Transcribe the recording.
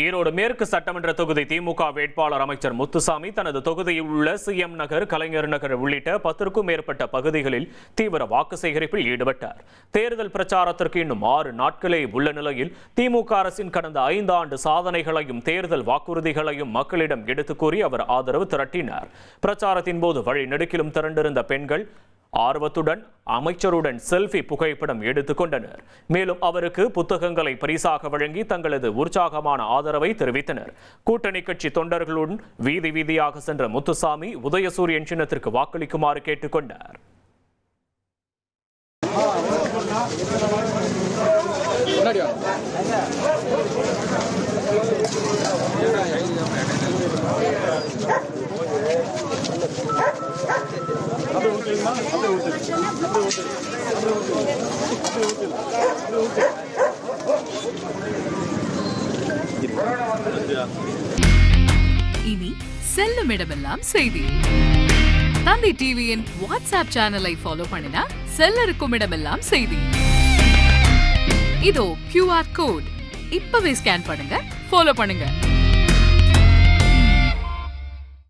ஈரோடு மேற்கு சட்டமன்ற தொகுதி திமுக வேட்பாளர் அமைச்சர் முத்துசாமி தனது தொகுதியில் உள்ள சிஎம் நகர், கலைஞர் நகர் உள்ளிட்ட 10க்கும் மேற்பட்ட பகுதிகளில் தீவிர வாக்கு சேகரிப்பில் ஈடுபட்டார். தேர்தல் பிரச்சாரத்திற்கு இன்னும் 6 நாட்களே உள்ள நிலையில் திமுக அரசின் கடந்த 5 ஆண்டு சாதனைகளையும் தேர்தல் வாக்குறுதிகளையும் மக்களிடம் எடுத்துக் கூறி அவர் ஆதரவு திரட்டினார். பிரச்சாரத்தின் போது வழிநெடுக்கிலும் திரண்டிருந்த பெண்கள் ஆர்வத்துடன் அமைச்சருடன் செல்ஃபி புகைப்படம் எடுத்துக் கொண்டனர். மேலும் அவருக்கு புத்தகங்களை பரிசாக வழங்கி தங்களது உற்சாகமான ஆதரவை தெரிவித்தனர். கூட்டணி கட்சி தொண்டர்களுடன் வீதி வீதியாக சென்ற முத்துசாமி உதயசூரியன் சின்னத்திற்கு வாக்களிக்குமாறு கேட்டுக்கொண்டார். இனி செல்லும் இடமெல்லாம் செய்தி. தந்தி டிவியின் வாட்ஸ்அப் சேனலை ஃபாலோ பண்ணினா செல்ல இருக்கும் இடமெல்லாம் செய்தி. இதோ QR கோட் இப்பவே ஸ்கேன் பண்ணுங்க, ஃபாலோ பண்ணுங்க.